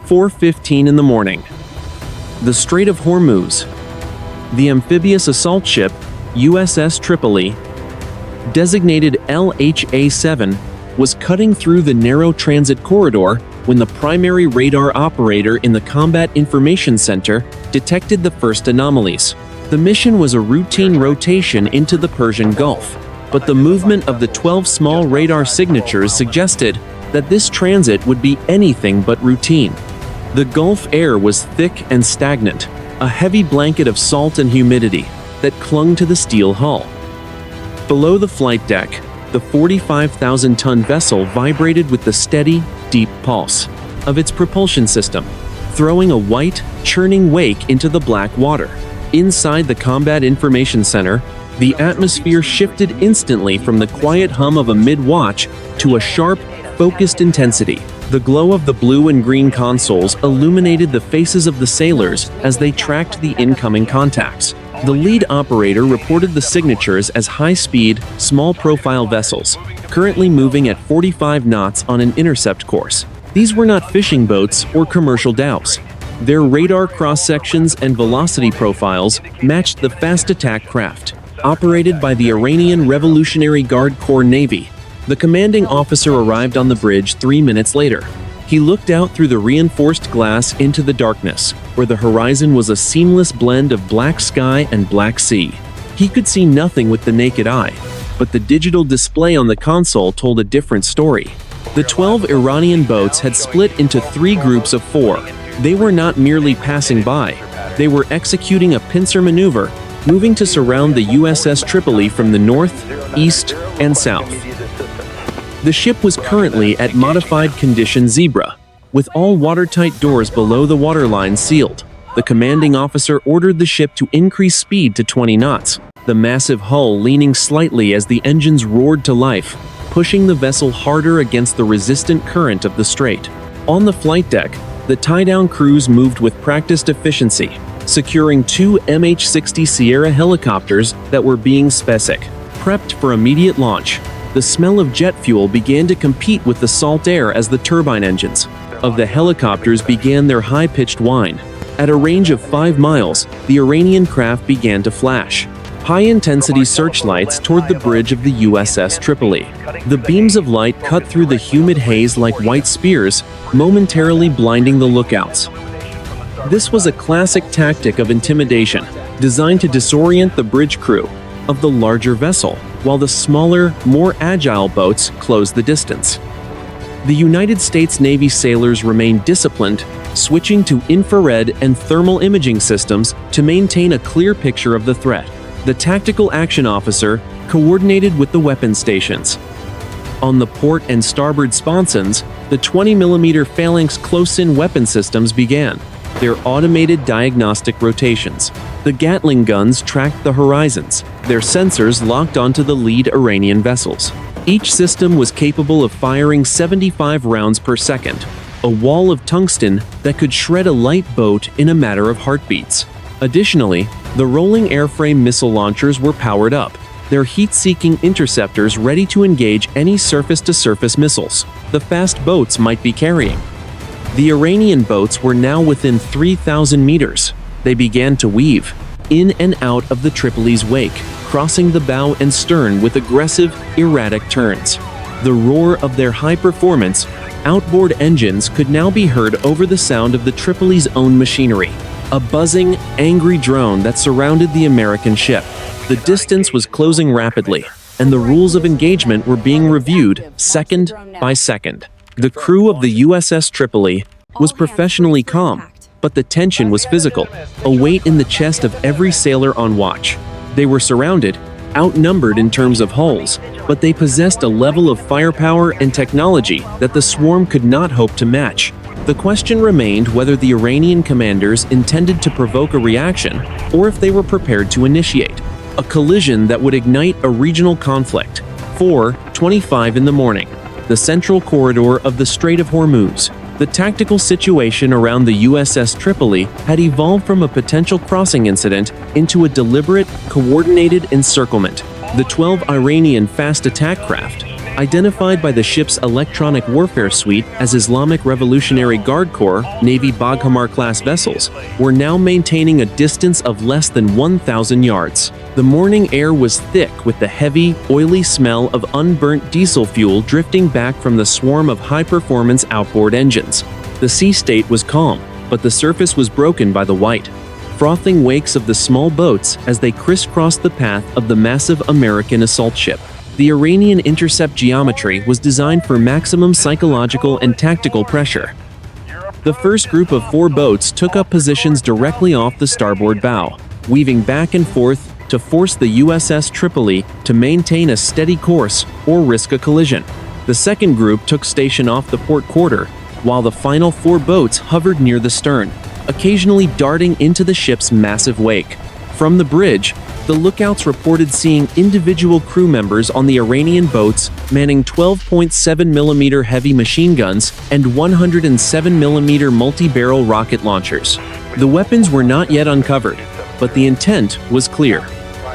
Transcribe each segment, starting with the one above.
4:15 in the morning. The Strait of Hormuz. The amphibious assault ship USS Tripoli, designated LHA-7, was cutting through the narrow transit corridor when the primary radar operator in the Combat Information Center detected the first anomalies. The mission was a routine rotation into the Persian Gulf, but the movement of the 12 small radar signatures suggested that this transit would be anything but routine. The Gulf air was thick and stagnant, a heavy blanket of salt and humidity that clung to the steel hull. Below the flight deck, the 45,000-ton vessel vibrated with the steady, deep pulse of its propulsion system, throwing a white, churning wake into the black water. Inside the Combat Information Center, the atmosphere shifted instantly from the quiet hum of a mid-watch to a sharp, focused intensity. The glow of the blue and green consoles illuminated the faces of the sailors as they tracked the incoming contacts. The lead operator reported the signatures as high-speed, small-profile vessels, currently moving at 45 knots on an intercept course. These were not fishing boats or commercial dhows. Their radar cross-sections and velocity profiles matched the fast attack craft, operated by the Iranian Revolutionary Guard Corps Navy. The commanding officer arrived on the bridge 3 minutes later. He looked out through the reinforced glass into the darkness, where the horizon was a seamless blend of black sky and black sea. He could see nothing with the naked eye, but the digital display on the console told a different story. The 12 Iranian boats had split into 3 groups of 4. They were not merely passing by. They were executing a pincer maneuver, moving to surround the USS Tripoli from the north, east, and south. The ship was currently at modified condition Zebra, with all watertight doors below the waterline sealed. The commanding officer ordered the ship to increase speed to 20 knots, the massive hull leaning slightly as the engines roared to life, pushing the vessel harder against the resistant current of the strait. On the flight deck, the tie-down crews moved with practiced efficiency, securing 2 MH-60 Sierra helicopters that were being prepped for immediate launch. The smell of jet fuel began to compete with the salt air as the turbine engines of the helicopters began their high-pitched whine. At a range of 5 miles, the Iranian craft began to flash high-intensity searchlights toward the bridge of the USS Tripoli. The beams of light cut through the humid haze like white spears, momentarily blinding the lookouts. This was a classic tactic of intimidation, designed to disorient the bridge crew of the larger vessel, while the smaller, more agile boats closed the distance. The United States Navy sailors remained disciplined, switching to infrared and thermal imaging systems to maintain a clear picture of the threat. The tactical action officer coordinated with the weapon stations. On the port and starboard sponsons, the 20mm Phalanx close-in weapon systems began their automated diagnostic rotations. The Gatling guns tracked the horizons, their sensors locked onto the lead Iranian vessels. Each system was capable of firing 75 rounds per second, a wall of tungsten that could shred a light boat in a matter of heartbeats. Additionally, the rolling airframe missile launchers were powered up, their heat-seeking interceptors ready to engage any surface-to-surface missiles the fast boats might be carrying. The Iranian boats were now within 3,000 meters. They began to weave in and out of the Tripoli's wake, crossing the bow and stern with aggressive, erratic turns. The roar of their high-performance, outboard engines could now be heard over the sound of the Tripoli's own machinery, a buzzing, angry drone that surrounded the American ship. The distance was closing rapidly, and the rules of engagement were being reviewed second by second. The crew of the USS Tripoli was professionally calm, but the tension was physical, a weight in the chest of every sailor on watch. They were surrounded, outnumbered in terms of hulls, but they possessed a level of firepower and technology that the swarm could not hope to match. The question remained whether the Iranian commanders intended to provoke a reaction or if they were prepared to initiate a collision that would ignite a regional conflict. 4:25 in the morning. The central corridor of the Strait of Hormuz. The tactical situation around the USS Tripoli had evolved from a potential crossing incident into a deliberate, coordinated encirclement. The 12 Iranian fast attack craft, Identified by the ship's electronic warfare suite as Islamic Revolutionary Guard Corps Navy Baghamar-class vessels, were now maintaining a distance of less than 1,000 yards. The morning air was thick with the heavy, oily smell of unburnt diesel fuel drifting back from the swarm of high-performance outboard engines. The sea state was calm, but the surface was broken by the white, frothing wakes of the small boats as they crisscrossed the path of the massive American assault ship. The Iranian intercept geometry was designed for maximum psychological and tactical pressure. The first group of 4 boats took up positions directly off the starboard bow, weaving back and forth to force the USS Tripoli to maintain a steady course or risk a collision. The second group took station off the port quarter, while the final 4 boats hovered near the stern, occasionally darting into the ship's massive wake. From the bridge, the lookouts reported seeing individual crew members on the Iranian boats manning 12.7mm heavy machine guns and 107mm multi-barrel rocket launchers. The weapons were not yet uncovered, but the intent was clear.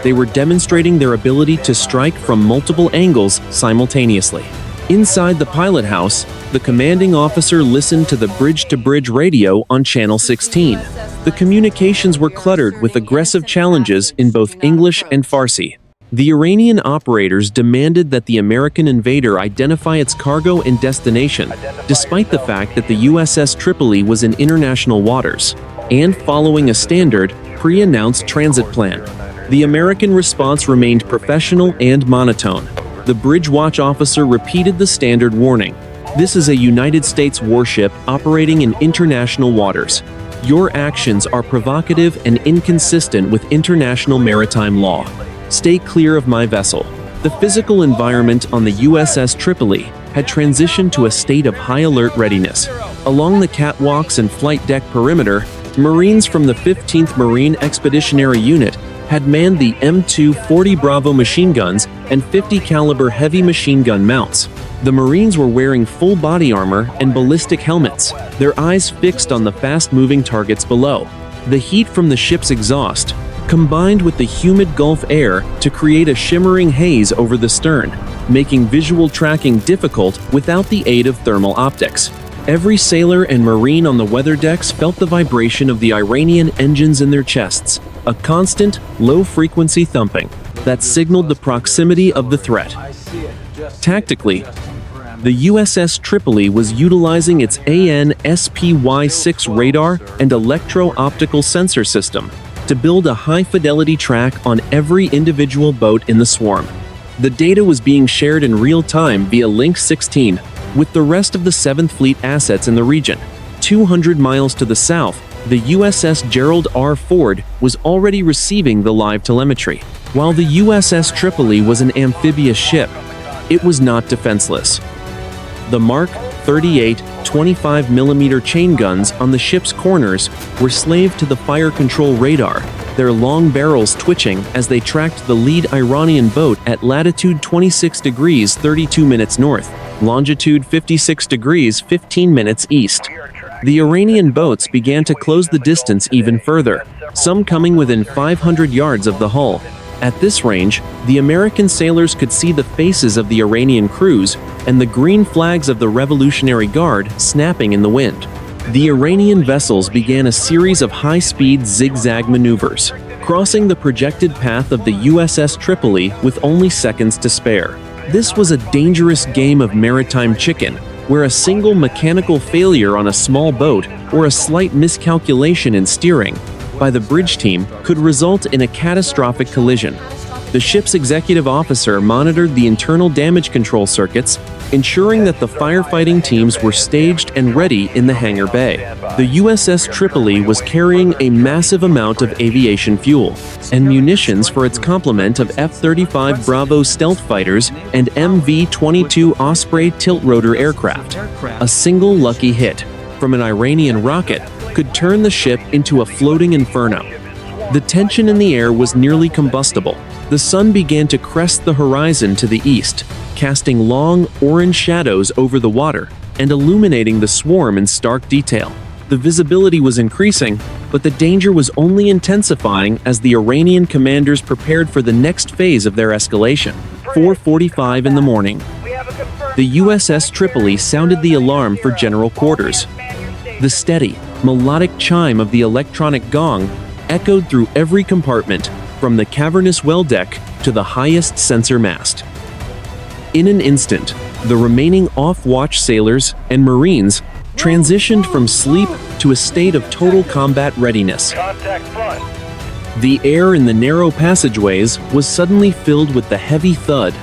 They were demonstrating their ability to strike from multiple angles simultaneously. Inside the pilot house, the commanding officer listened to the bridge-to-bridge radio on Channel 16. The communications were cluttered with aggressive challenges in both English and Farsi. The Iranian operators demanded that the American invader identify its cargo and destination, despite the fact that the USS Tripoli was in international waters, and following a standard, pre-announced transit plan. The American response remained professional and monotone. The bridge watch officer repeated the standard warning. This is a United States warship operating in international waters. Your actions are provocative and inconsistent with international maritime law. Stay clear of my vessel. The physical environment on the USS Tripoli had transitioned to a state of high alert readiness. Along the catwalks and flight deck perimeter, Marines from the 15th Marine Expeditionary Unit had manned the M240 Bravo machine guns and 50 caliber heavy machine gun mounts. The Marines were wearing full body armor and ballistic helmets, their eyes fixed on the fast-moving targets below. The heat from the ship's exhaust combined with the humid Gulf air to create a shimmering haze over the stern, making visual tracking difficult without the aid of thermal optics. Every sailor and Marine on the weather decks felt the vibration of the Iranian engines in their chests, a constant, low-frequency thumping that signaled the proximity of the threat. Tactically, the USS Tripoli was utilizing its AN/SPY-6 radar and electro-optical sensor system to build a high-fidelity track on every individual boat in the swarm. The data was being shared in real time via Link 16 with the rest of the 7th Fleet assets in the region. 200 miles to the south, the USS Gerald R Ford was already receiving the live telemetry. While the USS Tripoli was an amphibious ship, it was not defenseless. The Mark 38 25mm chain guns on the ship's corners were slave to the fire control radar, their long barrels twitching as they tracked the lead Iranian boat at latitude 26 degrees 32 minutes north, longitude 56 degrees 15 minutes east. The Iranian boats began to close the distance even further, some coming within 500 yards of the hull. At this range, the American sailors could see the faces of the Iranian crews and the green flags of the Revolutionary Guard snapping in the wind. The Iranian vessels began a series of high-speed zigzag maneuvers, crossing the projected path of the USS Tripoli with only seconds to spare. This was a dangerous game of maritime chicken, where a single mechanical failure on a small boat or a slight miscalculation in steering by the bridge team could result in a catastrophic collision. The ship's executive officer monitored the internal damage control circuits, ensuring that the firefighting teams were staged and ready in the hangar bay. The USS Tripoli was carrying a massive amount of aviation fuel and munitions for its complement of F-35 Bravo stealth fighters and MV-22 Osprey tilt-rotor aircraft. A single lucky hit from an Iranian rocket could turn the ship into a floating inferno. The tension in the air was nearly combustible. The sun began to crest the horizon to the east, casting long, orange shadows over the water and illuminating the swarm in stark detail. The visibility was increasing, but the danger was only intensifying as the Iranian commanders prepared for the next phase of their escalation. 4:45 in the morning. the USS Tripoli sounded the alarm for general quarters. The steady, melodic chime of the electronic gong echoed through every compartment, from the cavernous well deck to the highest sensor mast. In an instant, the remaining off-watch sailors and Marines transitioned from sleep to a state of total combat readiness. The air in the narrow passageways was suddenly filled with the heavy thud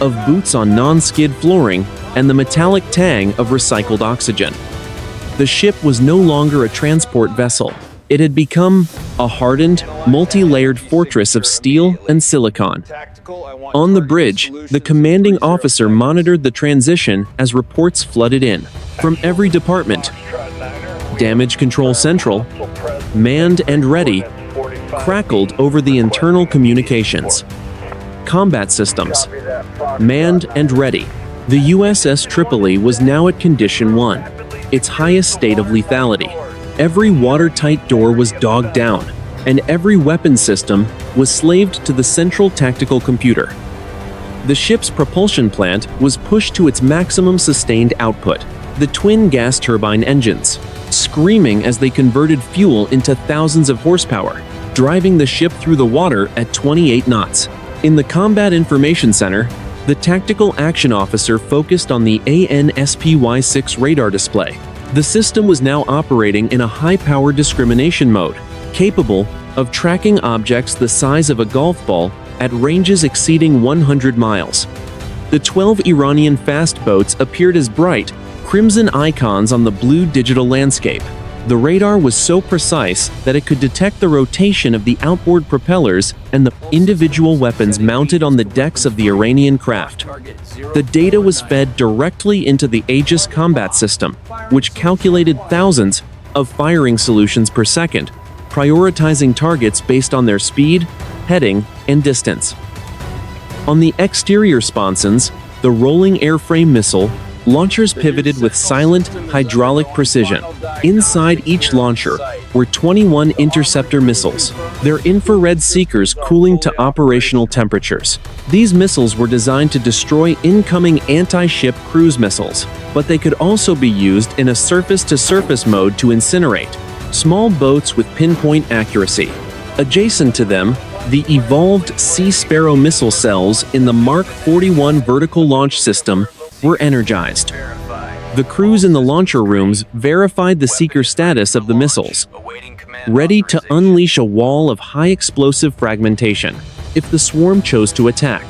of boots on non-skid flooring and the metallic tang of recycled oxygen. The ship was no longer a transport vessel. It had become a hardened, multi-layered fortress of steel and silicon. On the bridge, the commanding officer monitored the transition as reports flooded in from every department. Damage Control Central, manned and ready, crackled over the internal communications. Combat systems, manned and ready. The USS Tripoli was now at Condition 1, its highest state of lethality. Every watertight door was dogged down, and every weapon system was slaved to the central tactical computer. The ship's propulsion plant was pushed to its maximum sustained output, the twin gas turbine engines, screaming as they converted fuel into thousands of horsepower, driving the ship through the water at 28 knots. In the Combat Information Center, the Tactical Action Officer focused on the ANSPY-6 radar display. The system was now operating in a high-power discrimination mode, capable of tracking objects the size of a golf ball at ranges exceeding 100 miles. The 12 Iranian fast boats appeared as bright, crimson icons on the blue digital landscape. The radar was so precise that it could detect the rotation of the outboard propellers and the individual weapons mounted on the decks of the Iranian craft. The data was fed directly into the Aegis combat system, which calculated thousands of firing solutions per second, prioritizing targets based on their speed, heading, and distance. On the exterior sponsons, the rolling airframe missile launchers pivoted with silent, hydraulic precision. Inside each launcher were 21 interceptor missiles, their infrared seekers cooling to operational temperatures. These missiles were designed to destroy incoming anti-ship cruise missiles, but they could also be used in a surface-to-surface mode to incinerate small boats with pinpoint accuracy. Adjacent to them, the evolved Sea Sparrow missile cells in the Mark 41 vertical launch system were energized. The crews in the launcher rooms verified the seeker status of the missiles, ready to unleash a wall of high-explosive fragmentation if the swarm chose to attack.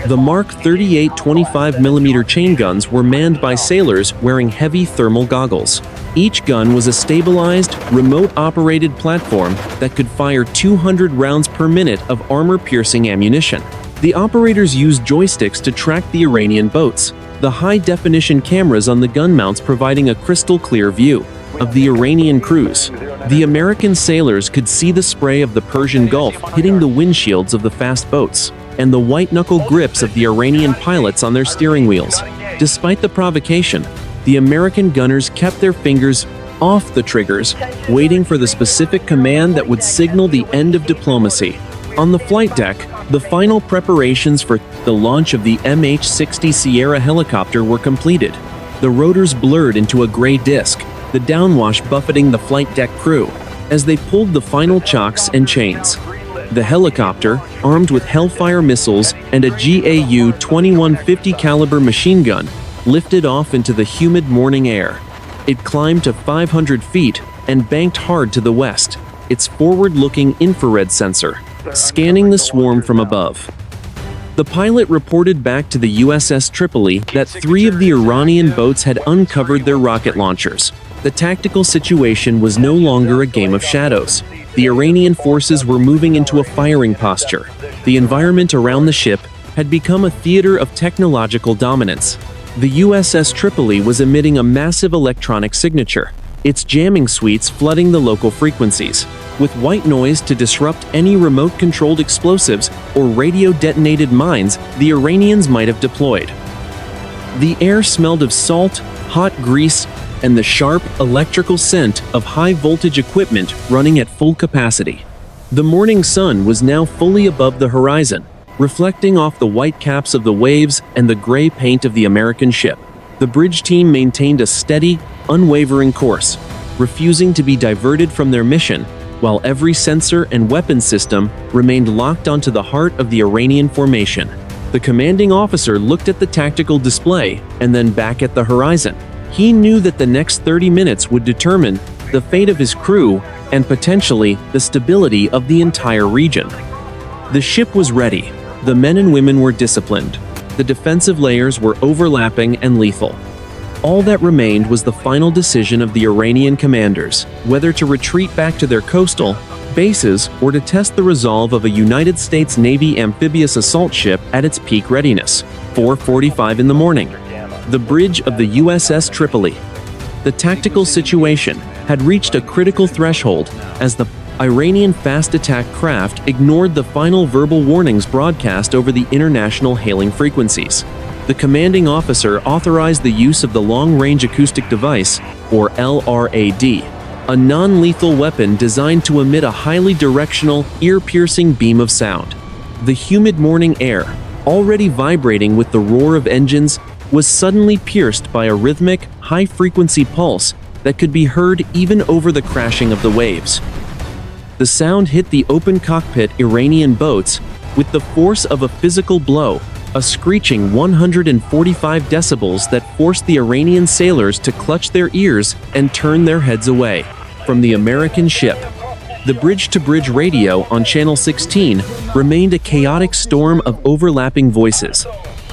The Mark 38 25mm chain guns were manned by sailors wearing heavy thermal goggles. Each gun was a stabilized, remote-operated platform that could fire 200 rounds per minute of armor-piercing ammunition. The operators used joysticks to track the Iranian boats, the high-definition cameras on the gun mounts providing a crystal-clear view of the Iranian crews. The American sailors could see the spray of the Persian Gulf hitting the windshields of the fast boats, and the white-knuckle grips of the Iranian pilots on their steering wheels. Despite the provocation, the American gunners kept their fingers off the triggers, waiting for the specific command that would signal the end of diplomacy. On the flight deck, the final preparations for the launch of the MH-60 Sierra helicopter were completed. The rotors blurred into a gray disc, the downwash buffeting the flight deck crew as they pulled the final chocks and chains. The helicopter, armed with Hellfire missiles and a GAU 2150 caliber machine gun, lifted off into the humid morning air. It climbed to 500 feet and banked hard to the west, its forward-looking infrared sensor scanning the swarm from above. The pilot reported back to the USS Tripoli that 3 of the Iranian boats had uncovered their rocket launchers. The tactical situation was no longer a game of shadows. The Iranian forces were moving into a firing posture. The environment around the ship had become a theater of technological dominance. The USS Tripoli was emitting a massive electronic signature, its jamming suites flooding the local frequencies with white noise to disrupt any remote-controlled explosives or radio-detonated mines the Iranians might have deployed. The air smelled of salt, hot grease, and the sharp, electrical scent of high-voltage equipment running at full capacity. The morning sun was now fully above the horizon, reflecting off the white caps of the waves and the gray paint of the American ship. The bridge team maintained a steady, unwavering course, refusing to be diverted from their mission, while every sensor and weapon system remained locked onto the heart of the Iranian formation. The commanding officer looked at the tactical display and then back at the horizon. He knew that the next 30 minutes would determine the fate of his crew and potentially the stability of the entire region. The ship was ready. The men and women were disciplined. The defensive layers were overlapping and lethal. All that remained was the final decision of the Iranian commanders, whether to retreat back to their coastal bases or to test the resolve of a United States Navy amphibious assault ship at its peak readiness. 4:45 in the morning. The bridge of the USS Tripoli. The tactical situation had reached a critical threshold as the Iranian fast attack craft ignored the final verbal warnings broadcast over the international hailing frequencies. The commanding officer authorized the use of the long-range acoustic device, or LRAD, a non-lethal weapon designed to emit a highly directional, ear-piercing beam of sound. The humid morning air, already vibrating with the roar of engines, was suddenly pierced by a rhythmic, high-frequency pulse that could be heard even over the crashing of the waves. The sound hit the open cockpit Iranian boats with the force of a physical blow, a screeching 145 decibels that forced the Iranian sailors to clutch their ears and turn their heads away from the American ship. The bridge-to-bridge radio on Channel 16 remained a chaotic storm of overlapping voices.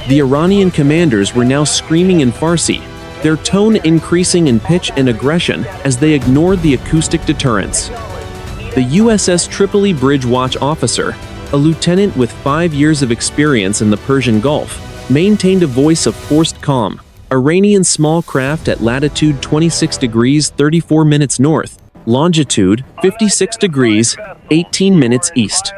The Iranian commanders were now screaming in Farsi, their tone increasing in pitch and aggression as they ignored the acoustic deterrents. The USS Tripoli Bridge Watch officer, a lieutenant with 5 years of experience in the Persian Gulf, maintained a voice of forced calm. Iranian small craft at latitude 26 degrees 34 minutes north, longitude 56 degrees 18 minutes east.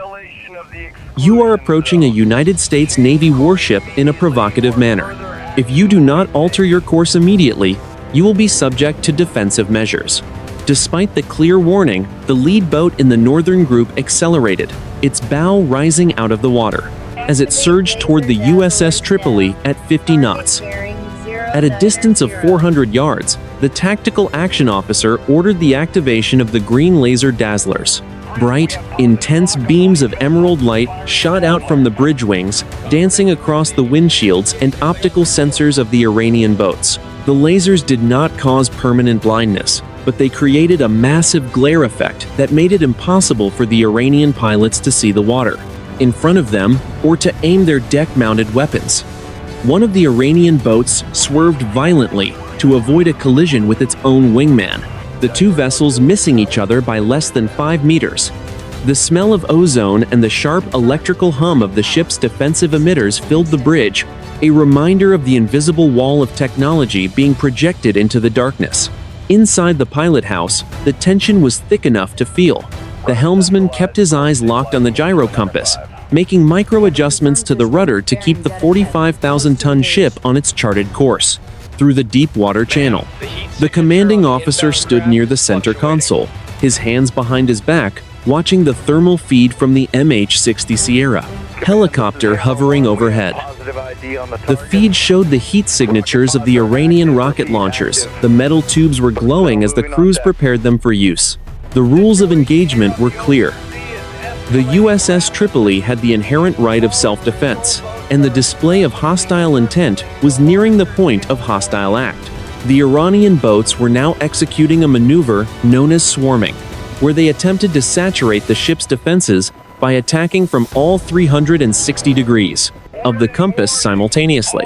You are approaching a United States Navy warship in a provocative manner. If you do not alter your course immediately, you will be subject to defensive measures. Despite the clear warning, the lead boat in the northern group accelerated, its bow rising out of the water, as it surged toward the USS Tripoli at 50 knots. At a distance of 400 yards, the tactical action officer ordered the activation of the green laser dazzlers. Bright, intense beams of emerald light shot out from the bridge wings, dancing across the windshields and optical sensors of the Iranian boats. The lasers did not cause permanent blindness, but they created a massive glare effect that made it impossible for the Iranian pilots to see the water in front of them or to aim their deck-mounted weapons. One of the Iranian boats swerved violently to avoid a collision with its own wingman, the two vessels missing each other by less than 5 meters. The smell of ozone and the sharp electrical hum of the ship's defensive emitters filled the bridge, a reminder of the invisible wall of technology being projected into the darkness. Inside the pilot house, the tension was thick enough to feel. The helmsman kept his eyes locked on the gyro compass, making micro-adjustments to the rudder to keep the 45,000-ton ship on its charted course through the deep water channel. The commanding officer stood near the center console, his hands behind his back, watching the thermal feed from the MH-60 Sierra helicopter hovering overhead. The feed showed the heat signatures of the Iranian rocket launchers. The metal tubes were glowing as the crews prepared them for use. The rules of engagement were clear. The USS Tripoli had the inherent right of self-defense, and the display of hostile intent was nearing the point of hostile act. The Iranian boats were now executing a maneuver known as swarming, where they attempted to saturate the ship's defenses by attacking from all 360 degrees of the compass simultaneously.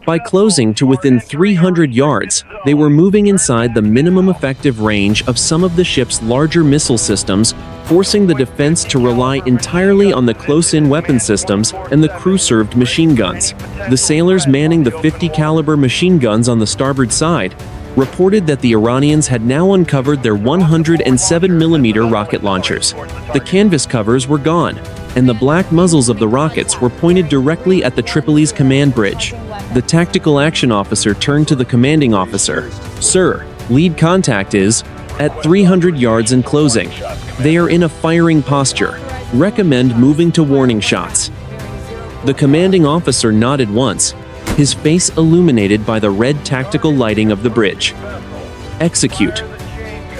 By closing to within 300 yards, they were moving inside the minimum effective range of some of the ship's larger missile systems, forcing the defense to rely entirely on the close-in weapon systems and the crew-served machine guns. The sailors manning the 50 caliber machine guns on the starboard side reported that the Iranians had now uncovered their 107mm rocket launchers. The canvas covers were gone, and the black muzzles of the rockets were pointed directly at the Tripoli's command bridge. The tactical action officer turned to the commanding officer. "Sir, lead contact is at 300 yards and closing. They are in a firing posture. Recommend moving to warning shots." The commanding officer nodded once, his face illuminated by the red tactical lighting of the bridge. Execute.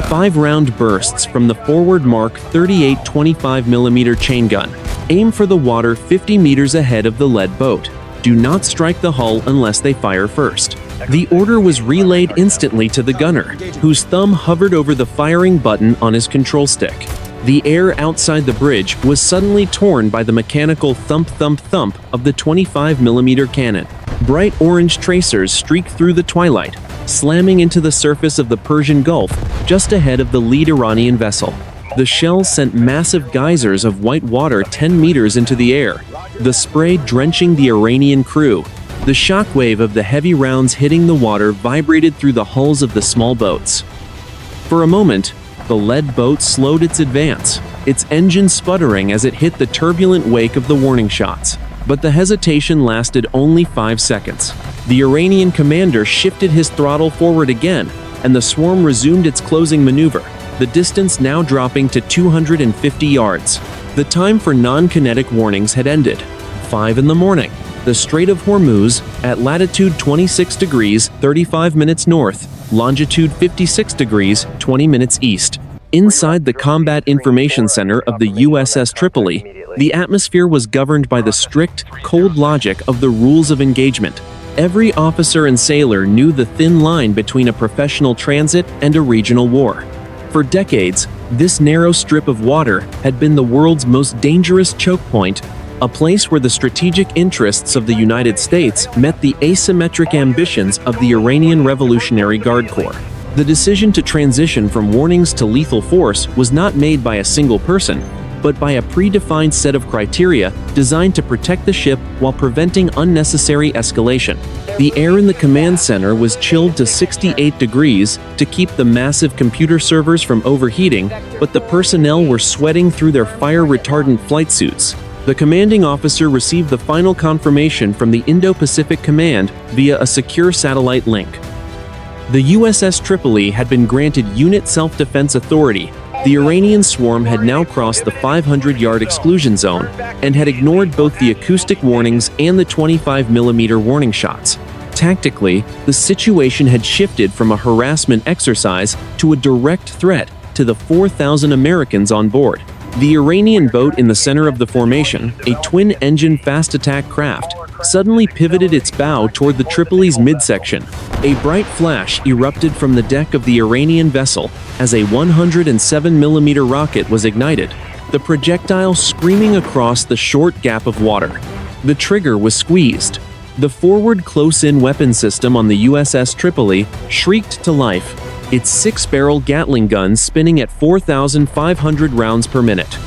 5-round bursts from the forward Mark 38 25mm chain gun. Aim for the water 50 meters ahead of the lead boat. Do not strike the hull unless they fire first. The order was relayed instantly to the gunner, whose thumb hovered over the firing button on his control stick. The air outside the bridge was suddenly torn by the mechanical thump-thump-thump of the 25mm cannon. Bright orange tracers streaked through the twilight, slamming into the surface of the Persian Gulf just ahead of the lead Iranian vessel. The shells sent massive geysers of white water 10 meters into the air, the spray drenching the Iranian crew. The shockwave of the heavy rounds hitting the water vibrated through the hulls of the small boats. For a moment, the lead boat slowed its advance, its engine sputtering as it hit the turbulent wake of the warning shots. But the hesitation lasted only 5 seconds. The Iranian commander shifted his throttle forward again, and the swarm resumed its closing maneuver, the distance now dropping to 250 yards. The time for non-kinetic warnings had ended. 5 in the morning. The Strait of Hormuz, at latitude 26 degrees 35 minutes north, longitude 56 degrees 20 minutes east. Inside the Combat Information Center of the USS Tripoli, the atmosphere was governed by the strict, cold logic of the rules of engagement. Every officer and sailor knew the thin line between a professional transit and a regional war. For decades, this narrow strip of water had been the world's most dangerous choke point, a place where the strategic interests of the United States met the asymmetric ambitions of the Iranian Revolutionary Guard Corps. The decision to transition from warnings to lethal force was not made by a single person, but by a predefined set of criteria designed to protect the ship while preventing unnecessary escalation. The air in the command center was chilled to 68 degrees to keep the massive computer servers from overheating, but the personnel were sweating through their fire-retardant flight suits. The commanding officer received the final confirmation from the Indo-Pacific Command via a secure satellite link. The USS Tripoli had been granted unit self-defense authority. The Iranian swarm had now crossed the 500-yard exclusion zone and had ignored both the acoustic warnings and the 25mm warning shots. Tactically, the situation had shifted from a harassment exercise to a direct threat to the 4,000 Americans on board. The Iranian boat in the center of the formation, a twin-engine fast-attack craft, suddenly pivoted its bow toward the Tripoli's midsection. A bright flash erupted from the deck of the Iranian vessel as a 107mm rocket was ignited, the projectile screaming across the short gap of water. The trigger was squeezed. The forward close-in weapon system on the USS Tripoli shrieked to life, its 6-barrel Gatling gun spinning at 4,500 rounds per minute.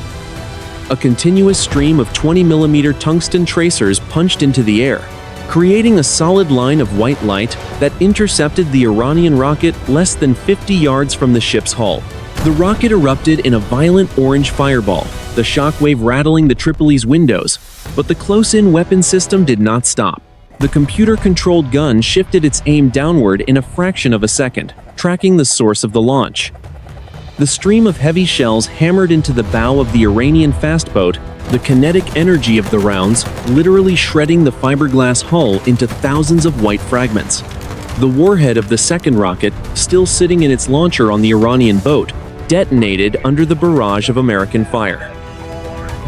A continuous stream of 20mm tungsten tracers punched into the air, creating a solid line of white light that intercepted the Iranian rocket less than 50 yards from the ship's hull. The rocket erupted in a violent orange fireball, the shockwave rattling the Tripoli's windows, but the close-in weapon system did not stop. The computer-controlled gun shifted its aim downward in a fraction of a second, tracking the source of the launch. The stream of heavy shells hammered into the bow of the Iranian fast boat, the kinetic energy of the rounds literally shredding the fiberglass hull into thousands of white fragments. The warhead of the second rocket, still sitting in its launcher on the Iranian boat, detonated under the barrage of American fire.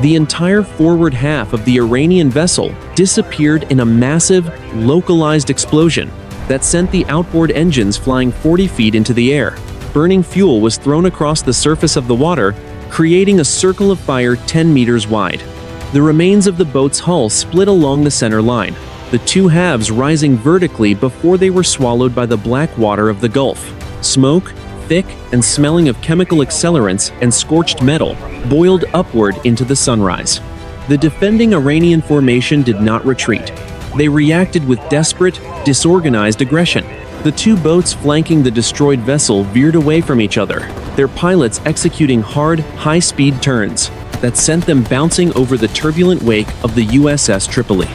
The entire forward half of the Iranian vessel disappeared in a massive, localized explosion that sent the outboard engines flying 40 feet into the air. Burning fuel was thrown across the surface of the water, creating a circle of fire 10 meters wide. The remains of the boat's hull split along the center line, the two halves rising vertically before they were swallowed by the black water of the Gulf. Smoke, thick and smelling of chemical accelerants and scorched metal, boiled upward into the sunrise. The defending Iranian formation did not retreat. They reacted with desperate, disorganized aggression. The two boats flanking the destroyed vessel veered away from each other, their pilots executing hard, high-speed turns that sent them bouncing over the turbulent wake of the USS Tripoli.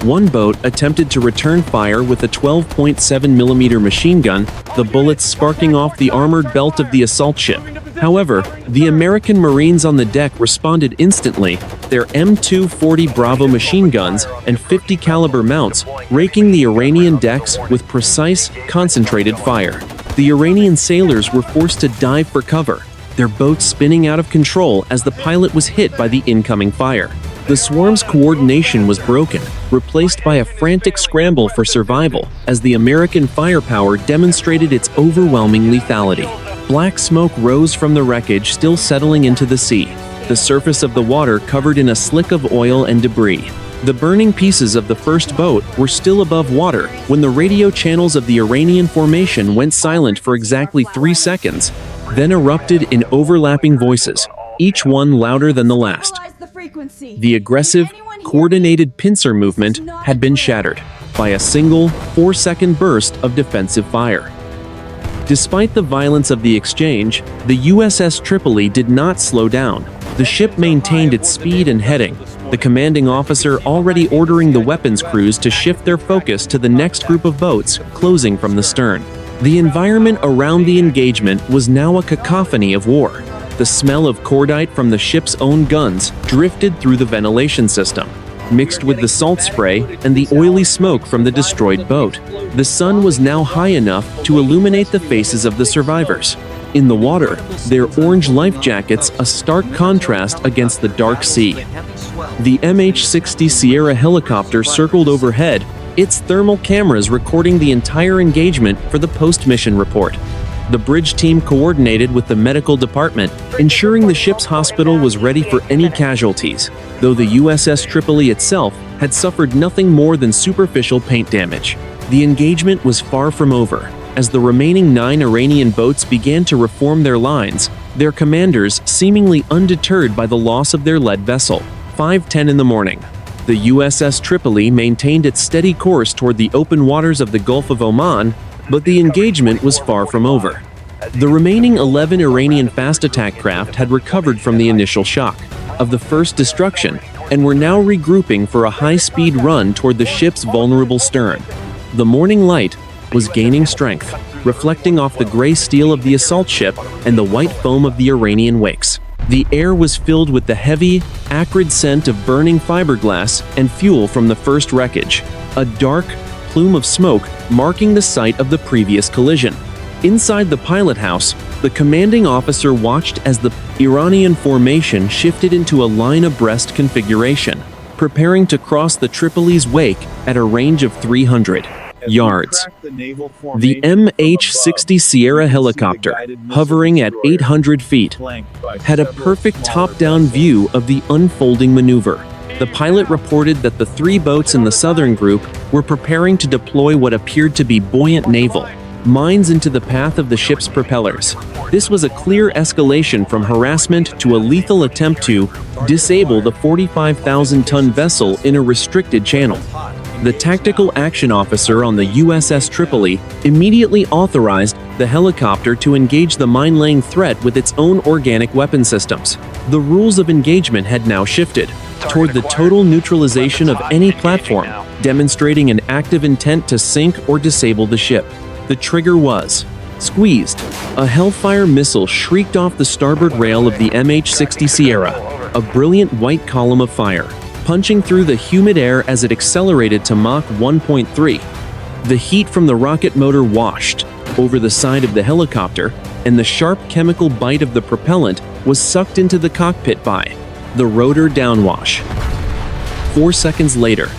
One boat attempted to return fire with a 12.7mm machine gun, the bullets sparking off the armored belt of the assault ship. However, the American Marines on the deck responded instantly, their M240 Bravo machine guns and 50 caliber mounts raking the Iranian decks with precise, concentrated fire. The Iranian sailors were forced to dive for cover, their boats spinning out of control as the pilot was hit by the incoming fire. The swarm's coordination was broken, replaced by a frantic scramble for survival as the American firepower demonstrated its overwhelming lethality. Black smoke rose from the wreckage, still settling into the sea, the surface of the water covered in a slick of oil and debris. The burning pieces of the first boat were still above water when the radio channels of the Iranian formation went silent for exactly 3 seconds, then erupted in overlapping voices, each one louder than the last. The aggressive, coordinated pincer movement had been shattered by a single 4-second burst of defensive fire. Despite the violence of the exchange, the USS Tripoli did not slow down. The ship maintained its speed and heading, the commanding officer already ordering the weapons crews to shift their focus to the next group of boats closing from the stern. The environment around the engagement was now a cacophony of war. The smell of cordite from the ship's own guns drifted through the ventilation system, mixed with the salt spray and the oily smoke from the destroyed boat. The sun was now high enough to illuminate the faces of the survivors. In the water, their orange life jackets a stark contrast against the dark sea. The MH-60 Sierra helicopter circled overhead, its thermal cameras recording the entire engagement for the post-mission report. The bridge team coordinated with the medical department, ensuring the ship's hospital was ready for any casualties, though the USS Tripoli itself had suffered nothing more than superficial paint damage. The engagement was far from over. As the remaining 9 Iranian boats began to reform their lines, their commanders seemingly undeterred by the loss of their lead vessel. 5:10 in the morning. The USS Tripoli maintained its steady course toward the open waters of the Gulf of Oman, but the engagement was far from over. The remaining 11 Iranian fast attack craft had recovered from the initial shock of the first destruction and were now regrouping for a high-speed run toward the ship's vulnerable stern. The morning light was gaining strength, reflecting off the gray steel of the assault ship and the white foam of the Iranian wakes. The air was filled with the heavy, acrid scent of burning fiberglass and fuel from the first wreckage, a dark plume of smoke marking the site of the previous collision. Inside the pilot house, the commanding officer watched as the Iranian formation shifted into a line abreast configuration, preparing to cross the Tripoli's wake at a range of 300 yards. The MH-60 Sierra helicopter, hovering at 800 feet, had a perfect top-down view of the unfolding maneuver. The pilot reported that the 3 boats in the southern group were preparing to deploy what appeared to be buoyant naval mines into the path of the ship's propellers. This was a clear escalation from harassment to a lethal attempt to disable the 45,000-ton vessel in a restricted channel. The tactical action officer on the USS Tripoli immediately authorized the helicopter to engage the mine-laying threat with its own organic weapon systems. The rules of engagement had now shifted toward the total neutralization of any platform, demonstrating an active intent to sink or disable the ship. The trigger was squeezed. A Hellfire missile shrieked off the starboard rail of the MH-60 Sierra, a brilliant white column of fire, punching through the humid air as it accelerated to Mach 1.3. The heat from the rocket motor washed over the side of the helicopter, and the sharp chemical bite of the propellant was sucked into the cockpit by the rotor downwash. 4 seconds later,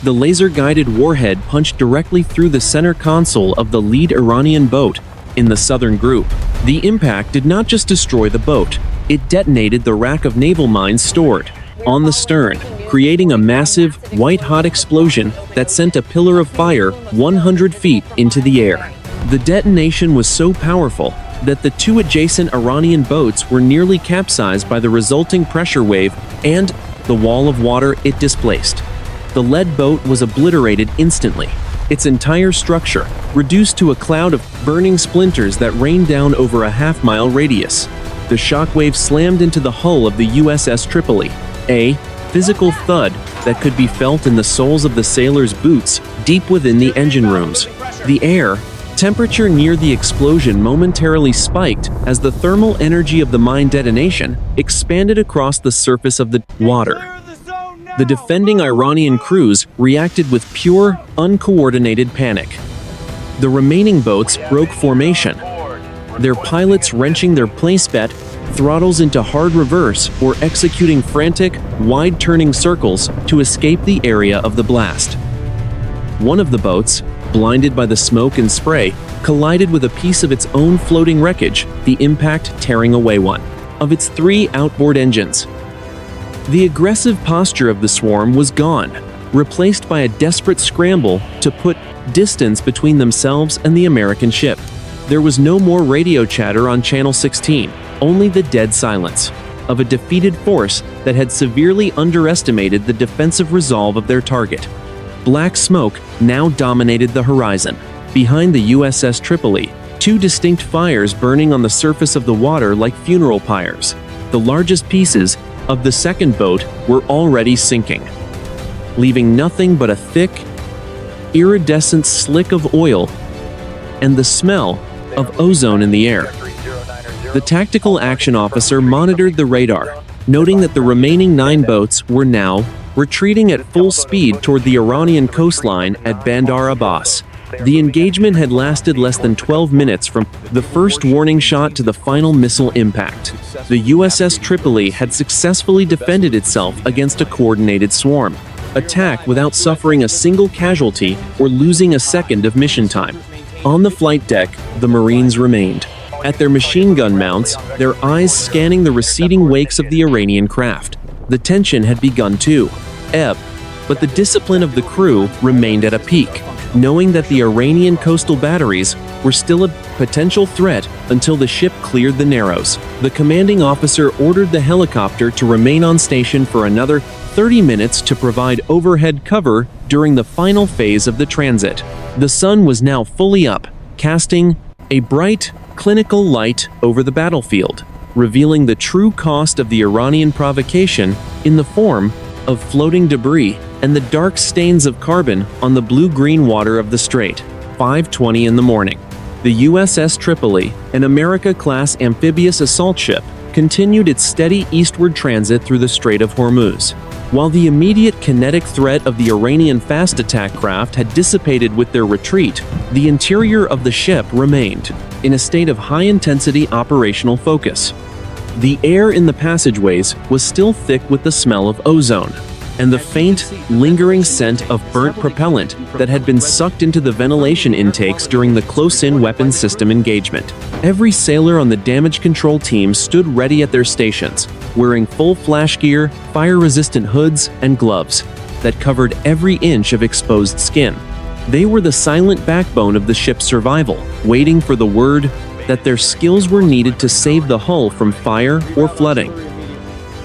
the laser-guided warhead punched directly through the center console of the lead Iranian boat in the southern group. The impact did not just destroy the boat, it detonated the rack of naval mines stored on the stern, creating a massive, white-hot explosion that sent a pillar of fire 100 feet into the air. The detonation was so powerful that the 2 adjacent Iranian boats were nearly capsized by the resulting pressure wave and the wall of water it displaced. The lead boat was obliterated instantly, its entire structure reduced to a cloud of burning splinters that rained down over a half-mile radius. The shockwave slammed into the hull of the USS Tripoli, a physical thud that could be felt in the soles of the sailors' boots deep within the engine rooms. The air, Temperature near the explosion momentarily spiked as the thermal energy of the mine detonation expanded across the surface of the water. The defending Iranian crews reacted with pure, uncoordinated panic. The remaining boats broke formation, their pilots wrenching their place bet, throttles into hard reverse or executing frantic, wide-turning circles to escape the area of the blast. One of the boats, blinded by the smoke and spray, collided with a piece of its own floating wreckage, the impact tearing away one of its 3 outboard engines. The aggressive posture of the swarm was gone, replaced by a desperate scramble to put distance between themselves and the American ship. There was no more radio chatter on Channel 16, only the dead silence of a defeated force that had severely underestimated the defensive resolve of their target. Black smoke now dominated the horizon. Behind the USS Tripoli, 2 distinct fires burning on the surface of the water like funeral pyres. The largest pieces of the second boat were already sinking, leaving nothing but a thick, iridescent slick of oil and the smell of ozone in the air. The tactical action officer monitored the radar, noting that the remaining 9 boats were now retreating at full speed toward the Iranian coastline at Bandar Abbas. The engagement had lasted less than 12 minutes from the first warning shot to the final missile impact. The USS Tripoli had successfully defended itself against a coordinated swarm attack without suffering a single casualty or losing a second of mission time. On the flight deck, the Marines remained at their machine gun mounts, their eyes scanning the receding wakes of the Iranian craft. The tension had begun to ebb, but the discipline of the crew remained at a peak, knowing that the Iranian coastal batteries were still a potential threat until the ship cleared the Narrows. The commanding officer ordered the helicopter to remain on station for another 30 minutes to provide overhead cover during the final phase of the transit. The sun was now fully up, casting a bright, clinical light over the battlefield, revealing the true cost of the Iranian provocation in the form of floating debris and the dark stains of carbon on the blue-green water of the strait. 5:20 in the morning. The USS Tripoli, an America-class amphibious assault ship, continued its steady eastward transit through the Strait of Hormuz. While the immediate kinetic threat of the Iranian fast attack craft had dissipated with their retreat, the interior of the ship remained in a state of high-intensity operational focus. The air in the passageways was still thick with the smell of ozone and the faint, lingering scent of burnt propellant that had been sucked into the ventilation intakes during the close-in weapons system engagement. Every sailor on the damage control team stood ready at their stations, wearing full flash gear, fire-resistant hoods, and gloves that covered every inch of exposed skin. They were the silent backbone of the ship's survival, waiting for the word that their skills were needed to save the hull from fire or flooding.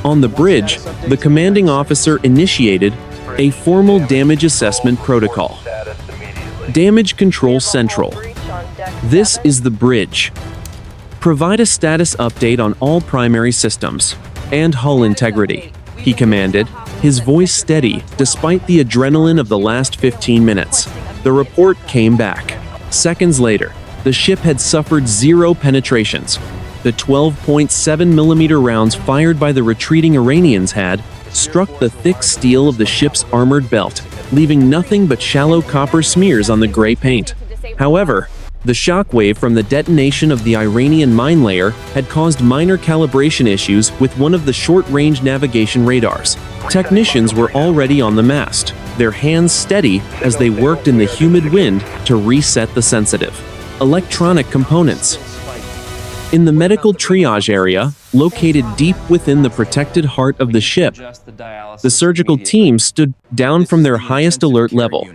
On the bridge, the commanding officer initiated a formal damage assessment protocol. Damage Control Central. This is the bridge. Provide a status update on all primary systems and hull integrity, he commanded, his voice steady despite the adrenaline of the last 15 minutes. The report came back. Seconds later, the ship had suffered 0 penetrations. The 12.7mm rounds fired by the retreating Iranians had struck the thick steel of the ship's armored belt, leaving nothing but shallow copper smears on the gray paint. However, the shockwave from the detonation of the Iranian mine layer had caused minor calibration issues with one of the short-range navigation radars. Technicians were already on the mast, their hands steady as they worked in the humid wind to reset the sensitive electronic components. In the medical triage area, located deep within the protected heart of the ship, the surgical team stood down from their highest alert level.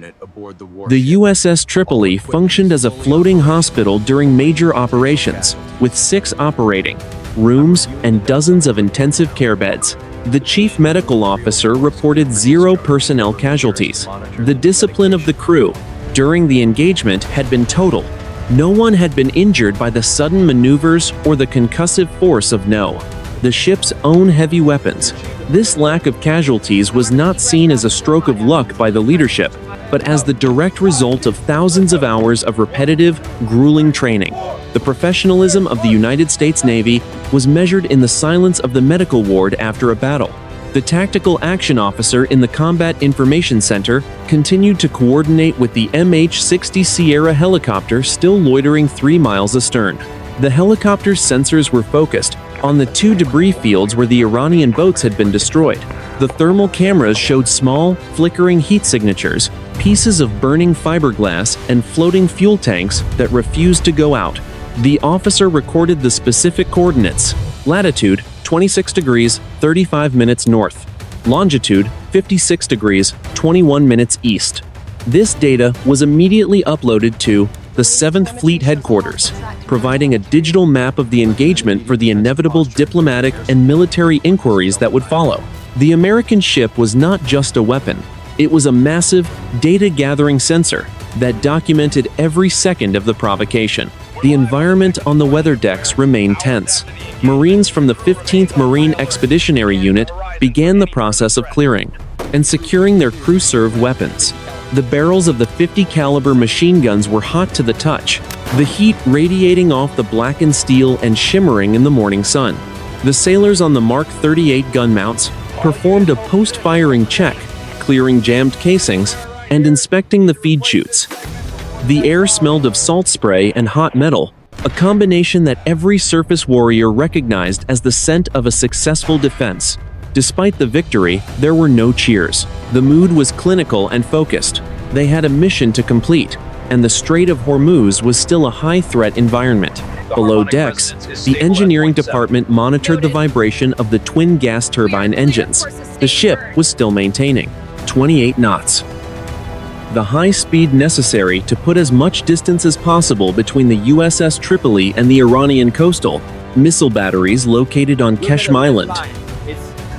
The USS Tripoli functioned as a floating hospital during major operations, with 6 operating rooms and dozens of intensive care beds. The chief medical officer reported 0 personnel casualties. The discipline of the crew during the engagement had been total. No one had been injured by the sudden maneuvers or the concussive force of the ship's own heavy weapons, This lack of casualties was not seen as a stroke of luck by the leadership, but as the direct result of thousands of hours of repetitive, grueling training. The professionalism of the United States Navy was measured in the silence of the medical ward after a battle. The tactical action officer in the Combat Information Center continued to coordinate with the MH-60 Sierra helicopter still loitering 3 miles astern. The helicopter's sensors were focused on the 2 debris fields where the Iranian boats had been destroyed. The thermal cameras showed small, flickering heat signatures, pieces of burning fiberglass, and floating fuel tanks that refused to go out. The officer recorded the specific coordinates: latitude 26 degrees 35 minutes north, longitude 56 degrees 21 minutes east. This data was immediately uploaded to the 7th Fleet Headquarters, providing a digital map of the engagement for the inevitable diplomatic and military inquiries that would follow. The American ship was not just a weapon, it was a massive, data-gathering sensor that documented every second of the provocation. The environment on the weather decks remained tense. Marines from the 15th Marine Expeditionary Unit began the process of clearing and securing their crew-served weapons. The barrels of the 50 caliber machine guns were hot to the touch, the heat radiating off the blackened steel and shimmering in the morning sun. The sailors on the Mark 38 gun mounts performed a post-firing check, clearing jammed casings and inspecting the feed chutes. The air smelled of salt spray and hot metal, a combination that every surface warrior recognized as the scent of a successful defense. Despite the victory, there were no cheers. The mood was clinical and focused. They had a mission to complete, and the Strait of Hormuz was still a high-threat environment. Below decks, the engineering department monitored the vibration of the twin gas turbine engines. The ship was still maintaining 28 knots. The high speed necessary to put as much distance as possible between the USS Tripoli and the Iranian coastal missile batteries located on Keshm Island.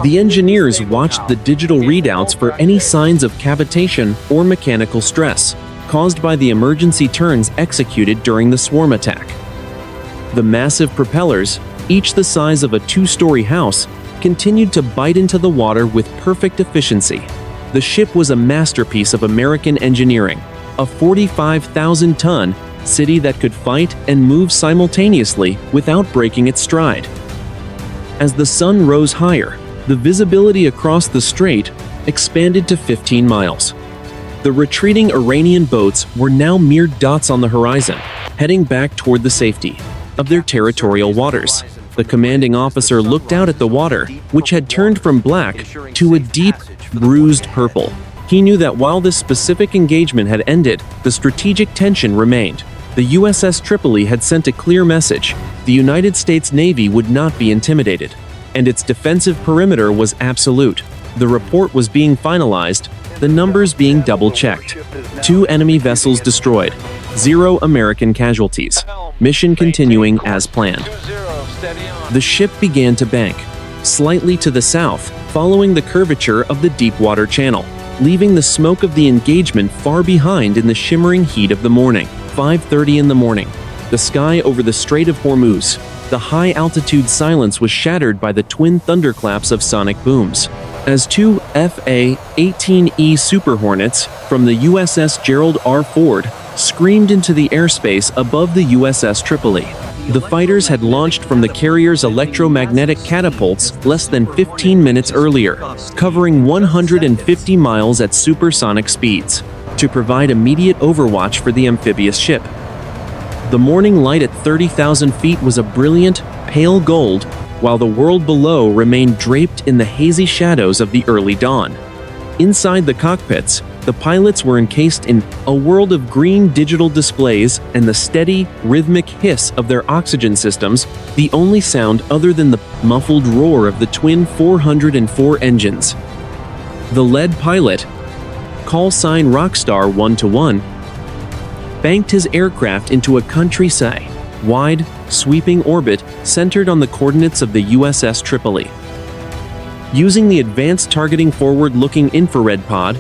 The engineers watched the digital readouts for any signs of cavitation or mechanical stress caused by the emergency turns executed during the swarm attack. The massive propellers, each the size of a 2-story house, continued to bite into the water with perfect efficiency. The ship was a masterpiece of American engineering, a 45,000-ton city that could fight and move simultaneously without breaking its stride. As the sun rose higher, the visibility across the strait expanded to 15 miles. The retreating Iranian boats were now mere dots on the horizon, heading back toward the safety of their territorial waters. The commanding officer looked out at the water, which had turned from black to a deep, bruised purple. He knew that while this specific engagement had ended, the strategic tension remained. The USS Tripoli had sent a clear message: the United States Navy would not be intimidated, and its defensive perimeter was absolute. The report was being finalized, the numbers being double-checked. 2 enemy vessels destroyed, 0 American casualties. Mission continuing as planned. The ship began to bank, slightly to the south, following the curvature of the Deepwater Channel, leaving the smoke of the engagement far behind in the shimmering heat of the morning. 5:30 in the morning. The sky over the Strait of Hormuz. The high-altitude silence was shattered by the twin thunderclaps of sonic booms. As 2 A-18E Super Hornets from the USS Gerald R screamed into the airspace above the USS Tripoli. The fighters had launched from the carrier's electromagnetic catapults less than 15 minutes earlier, covering 150 miles at supersonic speeds, to provide immediate overwatch for the amphibious ship. The morning light at 30,000 feet was a brilliant, pale gold, while the world below remained draped in the hazy shadows of the early dawn. Inside the cockpits, the pilots were encased in a world of green digital displays and the steady, rhythmic hiss of their oxygen systems, the only sound other than the muffled roar of the twin 404 engines. The lead pilot, call sign Rockstar 121, banked his aircraft into a countryside-wide, sweeping orbit centered on the coordinates of the USS Tripoli. Using the Advanced Targeting Forward-Looking Infrared Pod,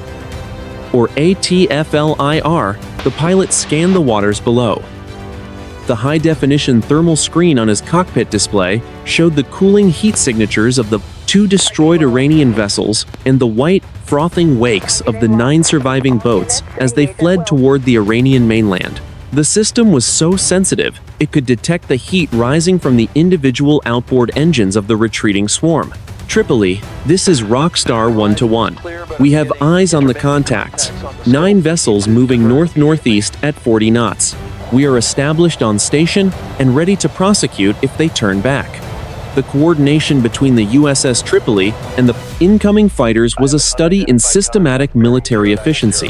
or ATFLIR, the pilot scanned the waters below. The high-definition thermal screen on his cockpit display showed the cooling heat signatures of the 2 destroyed Iranian vessels, and the white, frothing wakes of the 9 surviving boats as they fled toward the Iranian mainland. The system was so sensitive, it could detect the heat rising from the individual outboard engines of the retreating swarm. Tripoli, this is Rockstar 1-1. We have eyes on the contacts. 9 vessels moving north-northeast at 40 knots. We are established on station and ready to prosecute if they turn back. The coordination between the USS Tripoli and the incoming fighters was a study in systematic military efficiency.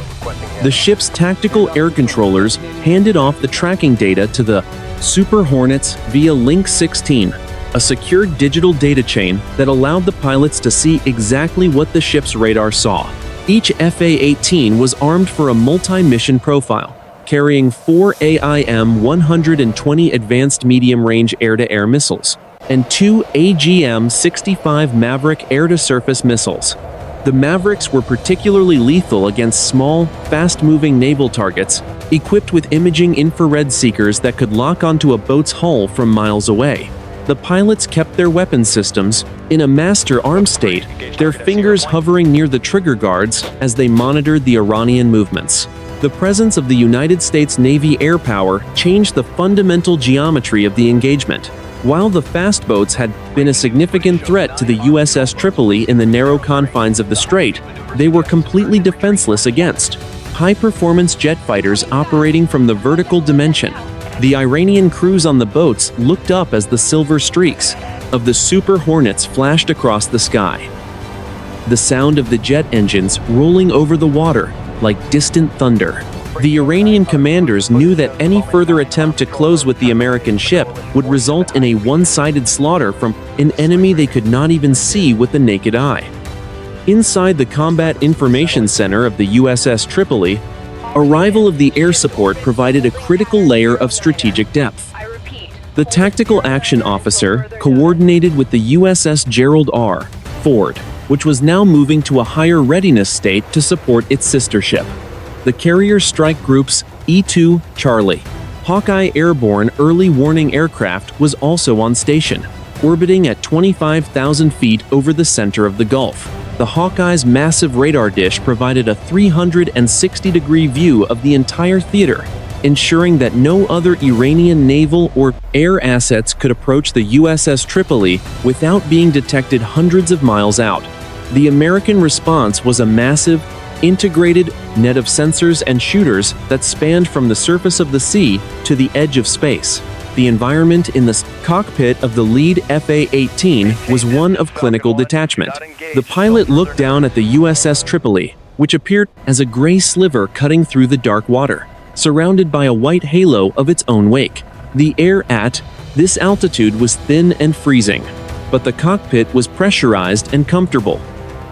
The ship's tactical air controllers handed off the tracking data to the Super Hornets via Link 16, a secure digital data chain that allowed the pilots to see exactly what the ship's radar saw. Each FA-18 was armed for a multi-mission profile, carrying 4 AIM-120 advanced medium-range air-to-air missiles and 2 AGM-65 Maverick air-to-surface missiles. The Mavericks were particularly lethal against small, fast-moving naval targets, equipped with imaging infrared seekers that could lock onto a boat's hull from miles away. The pilots kept their weapon systems in a master arm state, their fingers hovering near the trigger guards as they monitored the Iranian movements. The presence of the United States Navy air power changed the fundamental geometry of the engagement. While the fast boats had been a significant threat to the USS Tripoli in the narrow confines of the strait, they were completely defenseless against high-performance jet fighters operating from the vertical dimension. The Iranian crews on the boats looked up as the silver streaks of the Super Hornets flashed across the sky. The sound of the jet engines rolling over the water like distant thunder. The Iranian commanders knew that any further attempt to close with the American ship would result in a one-sided slaughter from an enemy they could not even see with the naked eye. Inside the Combat Information Center of the USS Tripoli, arrival of the air support provided a critical layer of strategic depth. The tactical action officer coordinated with the USS Gerald R, Ford, which was now moving to a higher readiness state to support its sister ship. The Carrier Strike Group's E-2 Charlie, Hawkeye airborne early warning aircraft, was also on station, orbiting at 25,000 feet over the center of the Gulf. The Hawkeye's massive radar dish provided a 360-degree view of the entire theater, ensuring that no other Iranian naval or air assets could approach the USS Tripoli without being detected hundreds of miles out. The American response was a massive, integrated net of sensors and shooters that spanned from the surface of the sea to the edge of space. The environment in the cockpit of the lead FA-18 was one of clinical detachment. The pilot looked down at the USS Tripoli, which appeared as a gray sliver cutting through the dark water, surrounded by a white halo of its own wake. The air at this altitude was thin and freezing, but the cockpit was pressurized and comfortable,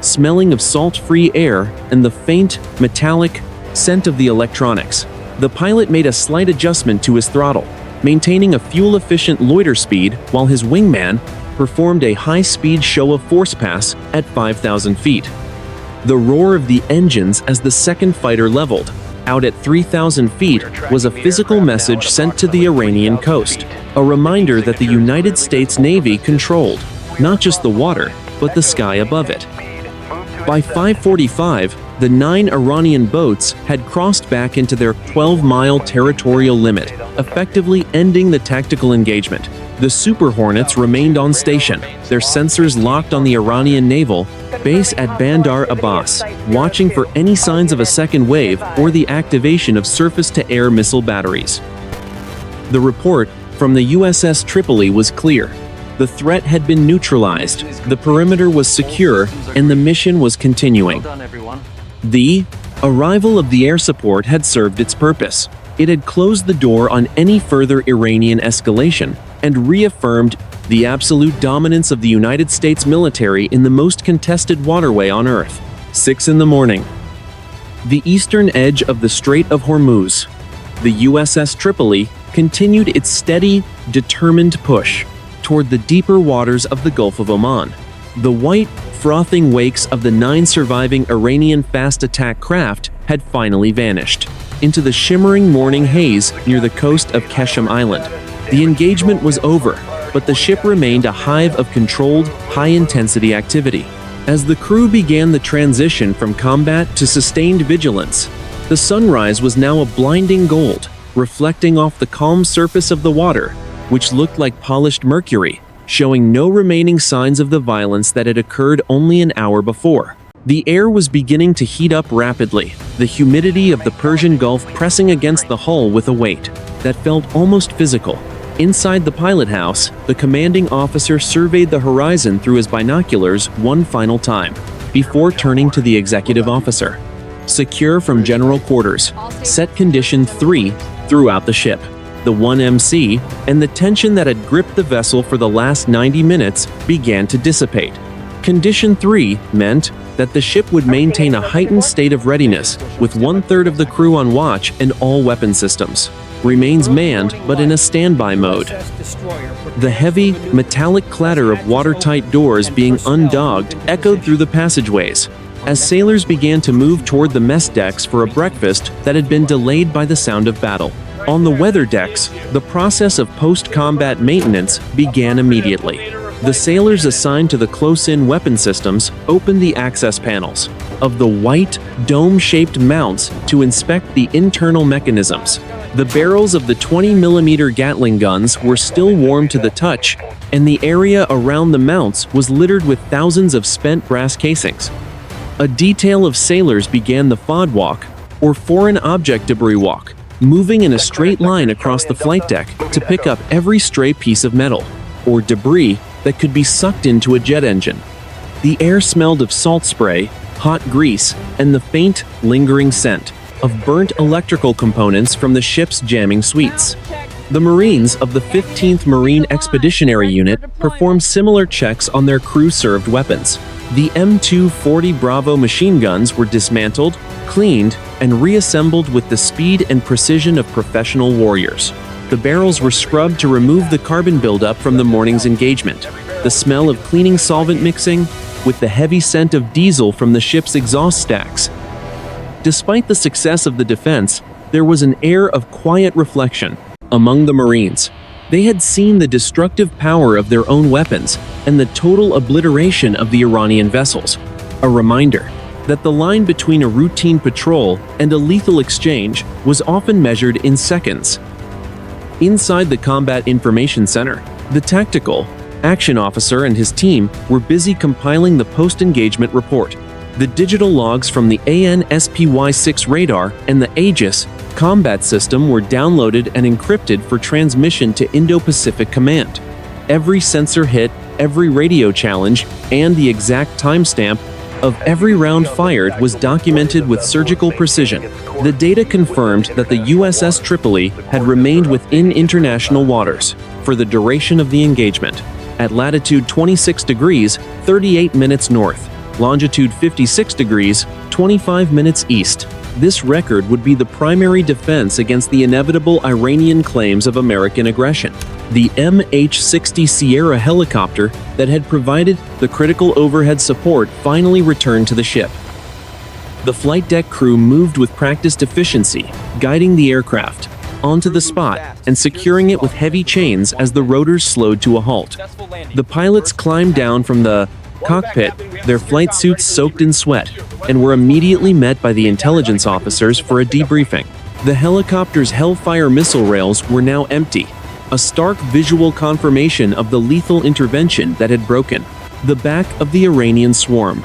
smelling of salt-free air and the faint, metallic scent of the electronics. The pilot made a slight adjustment to his throttle, maintaining a fuel-efficient loiter speed while his wingman performed a high-speed show of force pass at 5,000 feet. The roar of the engines as the second fighter leveled out at 3,000 feet was a physical message sent to the Iranian coast, a reminder that the United States Navy controlled not just the water, but the sky above it. By 5:45, the 9 Iranian boats had crossed back into their 12-mile territorial limit, effectively ending the tactical engagement. The Super Hornets remained on station, their sensors locked on the Iranian naval base at Bandar Abbas, watching for any signs of a second wave or the activation of surface-to-air missile batteries. The report from the USS Tripoli was clear. The threat had been neutralized, the perimeter was secure, and the mission was continuing. The arrival of the air support had served its purpose. It had closed the door on any further Iranian escalation and reaffirmed the absolute dominance of the United States military in the most contested waterway on Earth. 6 in the morning. The eastern edge of the Strait of Hormuz. The USS Tripoli continued its steady, determined push toward the deeper waters of the Gulf of Oman. The white, frothing wakes of the 9 surviving Iranian fast attack craft had finally vanished into the shimmering morning haze near the coast of Keshem Island. The engagement was over, but the ship remained a hive of controlled, high-intensity activity. As the crew began the transition from combat to sustained vigilance, the sunrise was now a blinding gold, reflecting off the calm surface of the water, which looked like polished mercury, showing no remaining signs of the violence that had occurred only an hour before. The air was beginning to heat up rapidly, the humidity of the Persian Gulf pressing against the hull with a weight that felt almost physical. Inside the pilot house, the commanding officer surveyed the horizon through his binoculars one final time, before turning to the executive officer. Secure from general quarters, set condition 3 throughout the ship. The 1MC and the tension that had gripped the vessel for the last 90 minutes began to dissipate. Condition 3 meant that the ship would maintain a heightened state of readiness, with 1/3 of the crew on watch and all weapon systems remains manned but in a standby mode. The heavy, metallic clatter of watertight doors being undogged echoed through the passageways, as sailors began to move toward the mess decks for a breakfast that had been delayed by the sound of battle. On the weather decks, the process of post-combat maintenance began immediately. The sailors assigned to the close-in weapon systems opened the access panels of the white, dome-shaped mounts to inspect the internal mechanisms. The barrels of the 20mm Gatling guns were still warm to the touch, and the area around the mounts was littered with thousands of spent brass casings. A detail of sailors began the FOD walk, or foreign object debris walk, moving in a straight line across the flight deck to pick up every stray piece of metal or debris that could be sucked into a jet engine. The air smelled of salt spray, hot grease, and the faint, lingering scent of burnt electrical components from the ship's jamming suites. The Marines of the 15th Marine Expeditionary Unit performed similar checks on their crew-served weapons. The M240 Bravo machine guns were dismantled, cleaned, and reassembled with the speed and precision of professional warriors. The barrels were scrubbed to remove the carbon buildup from the morning's engagement, the smell of cleaning solvent mixing with the heavy scent of diesel from the ship's exhaust stacks. Despite the success of the defense, there was an air of quiet reflection among the Marines. They had seen the destructive power of their own weapons and the total obliteration of the Iranian vessels. A reminder that the line between a routine patrol and a lethal exchange was often measured in seconds. Inside the Combat Information Center, the tactical action officer and his team were busy compiling the post-engagement report. The digital logs from the AN/SPY-6 radar and the Aegis combat system were downloaded and encrypted for transmission to Indo-Pacific Command. Every sensor hit, every radio challenge, and the exact timestamp of every round fired was documented with surgical precision. The data confirmed that the USS Tripoli had remained within international waters for the duration of the engagement, at latitude 26 degrees, 38 minutes north, longitude 56 degrees, 25 minutes east. This record would be the primary defense against the inevitable Iranian claims of American aggression. The MH-60 Sierra helicopter that had provided the critical overhead support finally returned to the ship. The flight deck crew moved with practiced efficiency, guiding the aircraft onto the spot and securing it with heavy chains as the rotors slowed to a halt. The pilots climbed down from the cockpit, their flight suits soaked in sweat, and were immediately met by the intelligence officers for a debriefing. The helicopter's Hellfire missile rails were now empty, a stark visual confirmation of the lethal intervention that had broken the back of the Iranian swarm.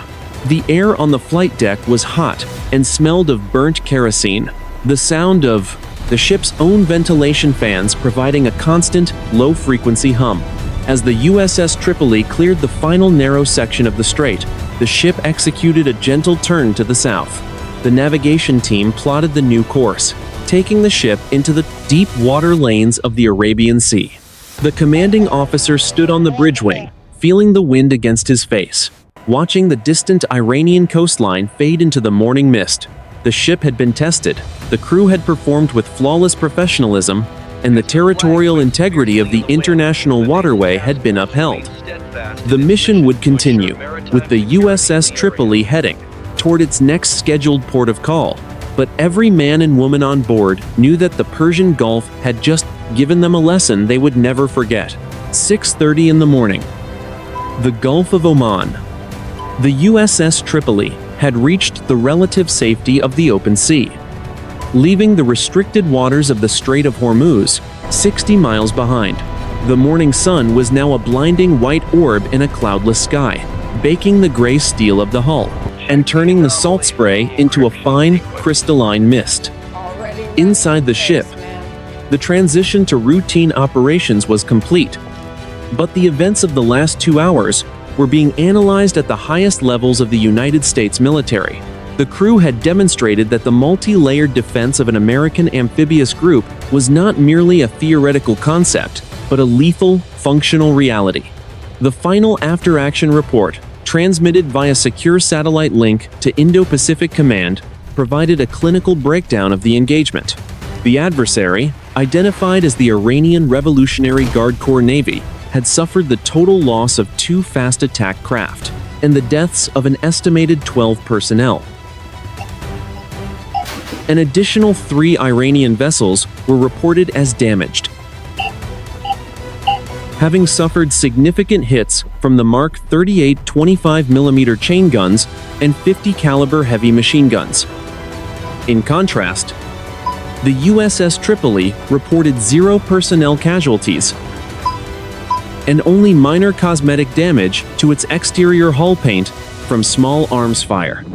The air on the flight deck was hot and smelled of burnt kerosene, the sound of the ship's own ventilation fans providing a constant, low-frequency hum. As the USS Tripoli cleared the final narrow section of the strait, the ship executed a gentle turn to the south. The navigation team plotted the new course, taking the ship into the deep water lanes of the Arabian Sea. The commanding officer stood on the bridge wing, feeling the wind against his face, watching the distant Iranian coastline fade into the morning mist. The ship had been tested, the crew had performed with flawless professionalism, and the territorial integrity of the international waterway had been upheld. The mission would continue, with the USS Tripoli heading toward its next scheduled port of call. But every man and woman on board knew that the Persian Gulf had just given them a lesson they would never forget. 6:30 in the morning. The Gulf of Oman. The USS Tripoli had reached the relative safety of the open sea, leaving the restricted waters of the Strait of Hormuz 60 miles behind. The morning sun was now a blinding white orb in a cloudless sky, baking the gray steel of the hull and turning the salt spray into a fine, crystalline mist. Inside the ship, the transition to routine operations was complete, but the events of the last 2 hours were being analyzed at the highest levels of the United States military. The crew had demonstrated that the multi-layered defense of an American amphibious group was not merely a theoretical concept, but a lethal, functional reality. The final after-action report, transmitted via secure satellite link to Indo-Pacific Command, provided a clinical breakdown of the engagement. The adversary, identified as the Iranian Revolutionary Guard Corps Navy, had suffered the total loss of 2 fast attack craft and the deaths of an estimated 12 personnel. An additional 3 Iranian vessels were reported as damaged, having suffered significant hits from the Mark 38 25mm chain guns and 50 caliber heavy machine guns. In contrast, the USS Tripoli reported 0 personnel casualties and only minor cosmetic damage to its exterior hull paint from small arms fire.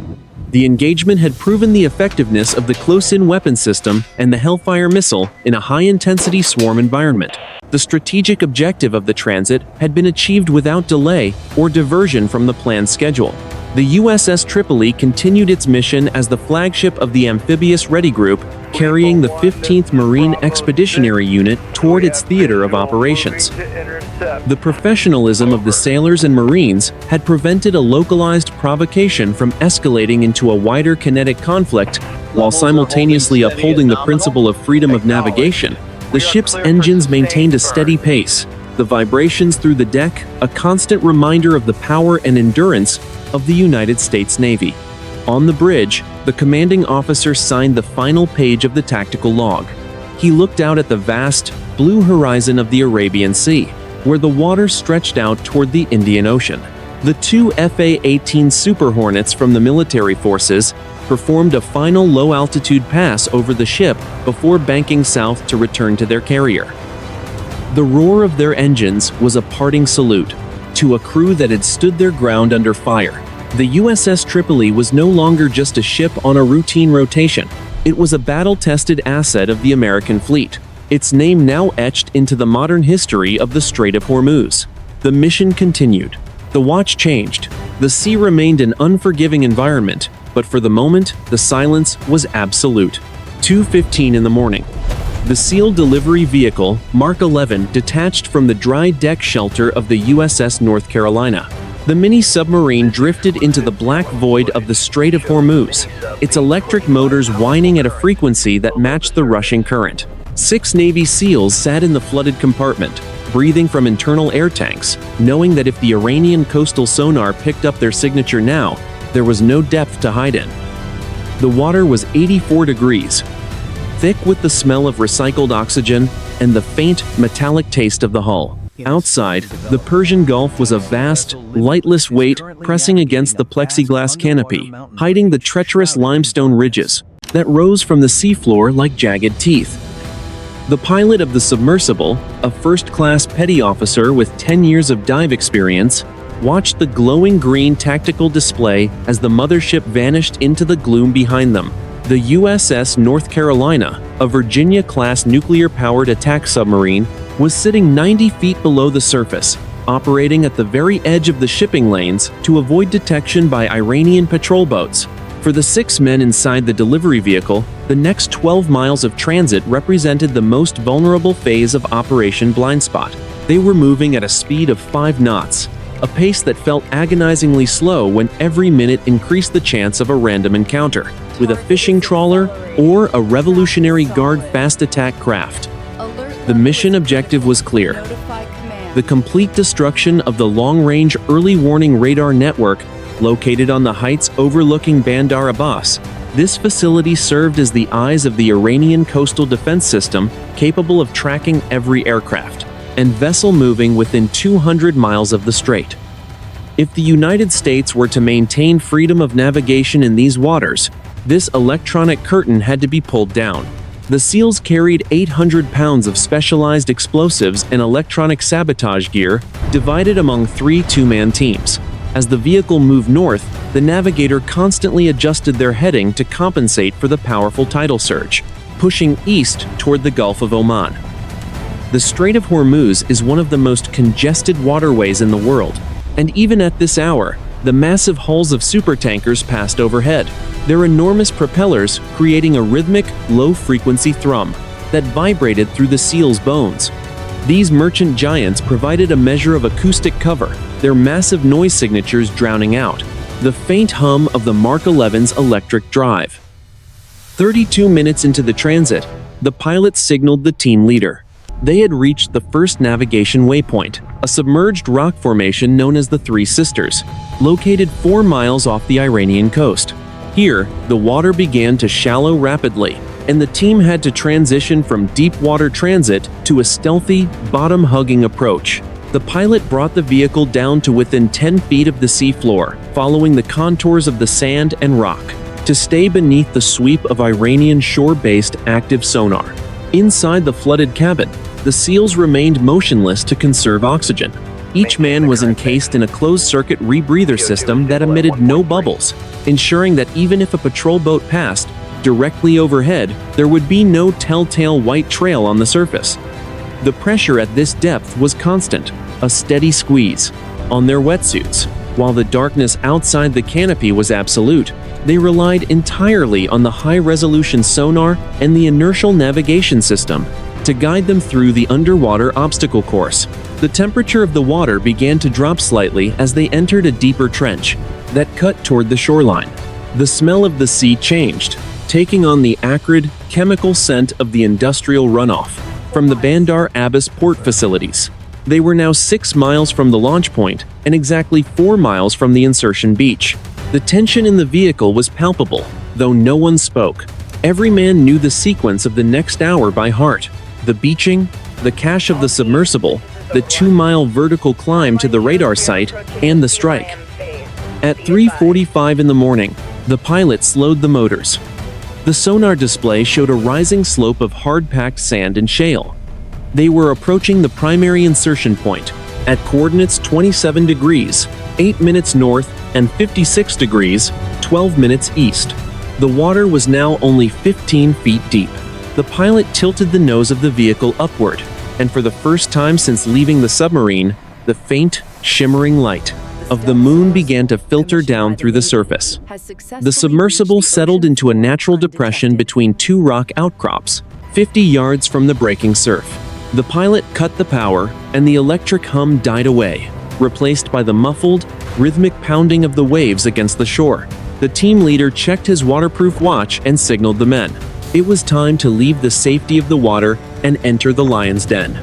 The engagement had proven the effectiveness of the close-in weapon system and the Hellfire missile in a high-intensity swarm environment. The strategic objective of the transit had been achieved without delay or diversion from the planned schedule. The USS Tripoli continued its mission as the flagship of the Amphibious Ready Group, carrying the 15th Marine Expeditionary Unit toward its theater of operations. The professionalism of the sailors and Marines had prevented a localized provocation from escalating into a wider kinetic conflict, while simultaneously upholding the principle of freedom of navigation. The ship's engines maintained a steady pace, the vibrations through the deck a constant reminder of the power and endurance of the United States Navy. On the bridge, the commanding officer signed the final page of the tactical log. He looked out at the vast, blue horizon of the Arabian Sea, where the water stretched out toward the Indian Ocean. The 2 A-18E Super Hornets from the military forces performed a final low-altitude pass over the ship before banking south to return to their carrier. The roar of their engines was a parting salute to a crew that had stood their ground under fire. The USS Tripoli was no longer just a ship on a routine rotation. It was a battle-tested asset of the American fleet, its name now etched into the modern history of the Strait of Hormuz. The mission continued. The watch changed. The sea remained an unforgiving environment, but for the moment, the silence was absolute. 2:15 in the morning. The sealed delivery vehicle, Mark 11, detached from the dry deck shelter of the USS North Carolina. The mini-submarine drifted into the black void of the Strait of Hormuz, its electric motors whining at a frequency that matched the rushing current. 6 Navy SEALs sat in the flooded compartment, breathing from internal air tanks, knowing that if the Iranian coastal sonar picked up their signature now, there was no depth to hide in. The water was 84 degrees, thick with the smell of recycled oxygen and the faint, metallic taste of the hull. Outside, the Persian Gulf was a vast, lightless weight pressing against the plexiglass canopy, hiding the treacherous limestone ridges that rose from the seafloor like jagged teeth. The pilot of the submersible, a first-class petty officer with 10 years of dive experience, watched the glowing green tactical display as the mothership vanished into the gloom behind them. The USS North Carolina, a Virginia-class nuclear-powered attack submarine, was sitting 90 feet below the surface, operating at the very edge of the shipping lanes to avoid detection by Iranian patrol boats. For the 6 men inside the delivery vehicle, the next 12 miles of transit represented the most vulnerable phase of Operation Blindspot. They were moving at a speed of 5 knots, a pace that felt agonizingly slow when every minute increased the chance of a random encounter with a fishing trawler or a Revolutionary Guard fast attack craft. The mission objective was clear: the complete destruction of the long-range early warning radar network located on the heights overlooking Bandar Abbas. This facility served as the eyes of the Iranian coastal defense system, capable of tracking every aircraft. and vessel moving within 200 miles of the strait. If the United States were to maintain freedom of navigation in these waters, this electronic curtain had to be pulled down. The SEALs carried 800 pounds of specialized explosives and electronic sabotage gear, divided among 3 two-man teams. As the vehicle moved north, the navigator constantly adjusted their heading to compensate for the powerful tidal surge, pushing east toward the Gulf of Oman. The Strait of Hormuz is one of the most congested waterways in the world, and even at this hour, the massive hulls of supertankers passed overhead, their enormous propellers creating a rhythmic, low-frequency thrum that vibrated through the SEALs' bones. These merchant giants provided a measure of acoustic cover, their massive noise signatures drowning out the faint hum of the Mark 11's electric drive. 32 minutes into the transit, the pilots signaled the team leader. They had reached the first navigation waypoint, a submerged rock formation known as the Three Sisters, located 4 miles off the Iranian coast. Here, the water began to shallow rapidly, and the team had to transition from deep water transit to a stealthy, bottom-hugging approach. The pilot brought the vehicle down to within 10 feet of the seafloor, following the contours of the sand and rock, to stay beneath the sweep of Iranian shore-based active sonar. Inside the flooded cabin, the SEALs remained motionless to conserve oxygen. Each man was encased in a closed-circuit rebreather system that emitted no bubbles, ensuring that even if a patrol boat passed directly overhead, there would be no telltale white trail on the surface. The pressure at this depth was constant, a steady squeeze on their wetsuits. While the darkness outside the canopy was absolute, they relied entirely on the high-resolution sonar and the inertial navigation system to guide them through the underwater obstacle course. The temperature of the water began to drop slightly as they entered a deeper trench that cut toward the shoreline. The smell of the sea changed, taking on the acrid, chemical scent of the industrial runoff from the Bandar Abbas port facilities. They were now 6 miles from the launch point and exactly 4 miles from the insertion beach. The tension in the vehicle was palpable, though no one spoke. Every man knew the sequence of the next hour by heart: the beaching, the cache of the submersible, the 2-mile vertical climb to the radar site, and the strike. At 3:45 in the morning, the pilot slowed the motors. The sonar display showed a rising slope of hard-packed sand and shale. They were approaching the primary insertion point at coordinates 27 degrees, 8 minutes north, and 56 degrees, 12 minutes east. The water was now only 15 feet deep. The pilot tilted the nose of the vehicle upward, and for the first time since leaving the submarine, the faint, shimmering light of the moon began to filter down through the surface. The submersible settled into a natural depression between 2 rock outcrops, 50 yards from the breaking surf. The pilot cut the power, and the electric hum died away, replaced by the muffled, rhythmic pounding of the waves against the shore. The team leader checked his waterproof watch and signaled the men. It was time to leave the safety of the water and enter the lion's den.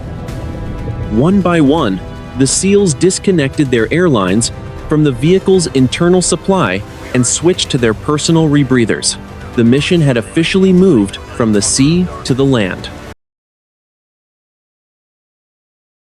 One by one, the SEALs disconnected their airlines from the vehicle's internal supply and switched to their personal rebreathers. The mission had officially moved from the sea to the land.